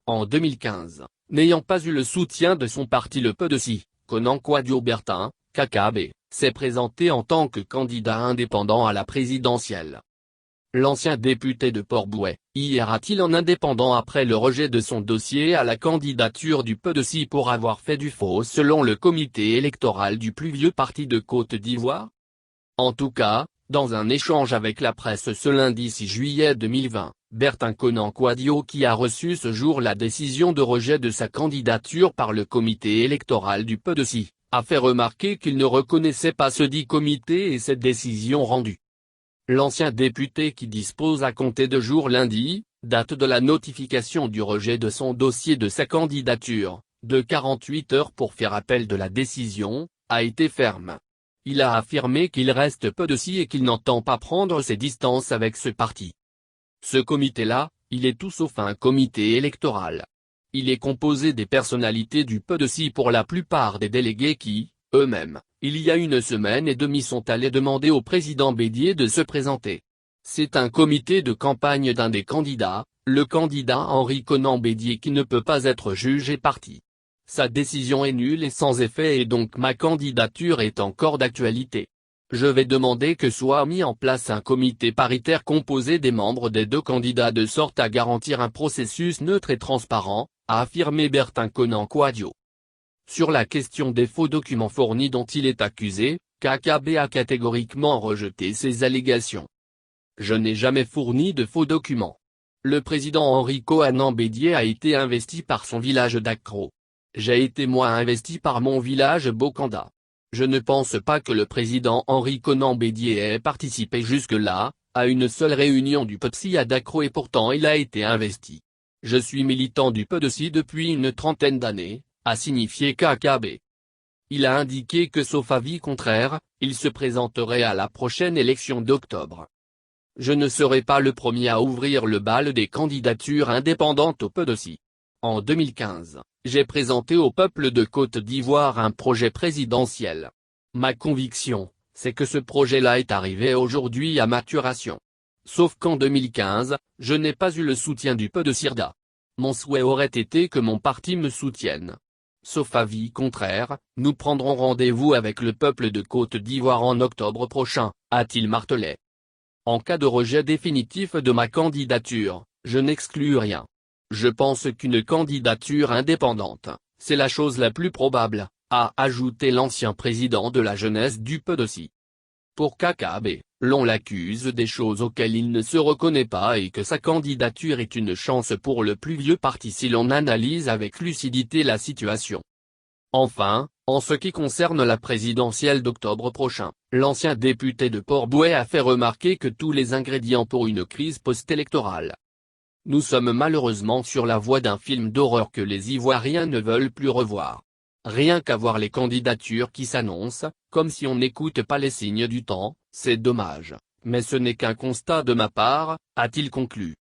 En 2015, n'ayant pas eu le soutien de son parti le PDC, Konan Kwadwo Bertin, KKB, s'est présenté en tant que candidat indépendant à la présidentielle. L'ancien député de Port-Bouët ira-t-il en indépendant après le rejet de son dossier à la candidature du PDC pour avoir fait du faux selon le comité électoral du plus vieux parti de Côte d'Ivoire? En tout cas, dans un échange avec la presse ce lundi 6 juillet 2020, Bertin Konan Kwadwo, qui a reçu ce jour la décision de rejet de sa candidature par le comité électoral du PDC, a fait remarquer qu'il ne reconnaissait pas ce dit comité et cette décision rendue. L'ancien député, qui dispose à compter de jour lundi, date de la notification du rejet de son dossier de sa candidature, de 48 heures pour faire appel de la décision, a été ferme. Il a affirmé qu'il reste PDC et qu'il n'entend pas prendre ses distances avec ce parti. Ce comité-là, il est tout sauf un comité électoral. Il est composé des personnalités du PDC, pour la plupart des délégués qui, eux-mêmes, il y a une semaine et demie sont allés demander au président Bédié de se présenter. C'est un comité de campagne d'un des candidats, le candidat Henri Konan Bédié, qui ne peut pas être jugé parti. Sa décision est nulle et sans effet, et donc ma candidature est encore d'actualité. Je vais demander que soit mis en place un comité paritaire composé des membres des deux candidats de sorte à garantir un processus neutre et transparent, a affirmé Bertin Konan Kwadwo. Sur la question des faux documents fournis dont il est accusé, KKB a catégoriquement rejeté ces allégations. Je n'ai jamais fourni de faux documents. Le président Henri Konan Bédié a été investi par son village d'Akro. J'ai été moi investi par mon village Bokanda. Je ne pense pas que le président Henri Konan Bédié ait participé jusque-là, à une seule réunion du PDC à Dakro, et pourtant il a été investi. Je suis militant du PDC depuis une trentaine d'années, a signifié KKB. Il a indiqué que sauf avis contraire, il se présenterait à la prochaine élection d'octobre. Je ne serai pas le premier à ouvrir le bal des candidatures indépendantes au PDC. En 2015, j'ai présenté au peuple de Côte d'Ivoire un projet présidentiel. Ma conviction, c'est que ce projet-là est arrivé aujourd'hui à maturation. Sauf qu'en 2015, je n'ai pas eu le soutien du PDC. Mon souhait aurait été que mon parti me soutienne. Sauf avis contraire, nous prendrons rendez-vous avec le peuple de Côte d'Ivoire en octobre prochain, a-t-il martelé. En cas de rejet définitif de ma candidature, je n'exclus rien. Je pense qu'une candidature indépendante, c'est la chose la plus probable, a ajouté l'ancien président de la jeunesse du PDC. Pour KKB, l'on l'accuse des choses auxquelles il ne se reconnaît pas et que sa candidature est une chance pour le plus vieux parti si l'on analyse avec lucidité la situation. Enfin, en ce qui concerne la présidentielle d'octobre prochain, l'ancien député de Port-Bouët a fait remarquer que tous les ingrédients pour une crise post-électorale. Nous sommes malheureusement sur la voie d'un film d'horreur que les Ivoiriens ne veulent plus revoir. Rien qu'à voir les candidatures qui s'annoncent, comme si on n'écoute pas les signes du temps, c'est dommage, mais ce n'est qu'un constat de ma part, a-t-il conclu.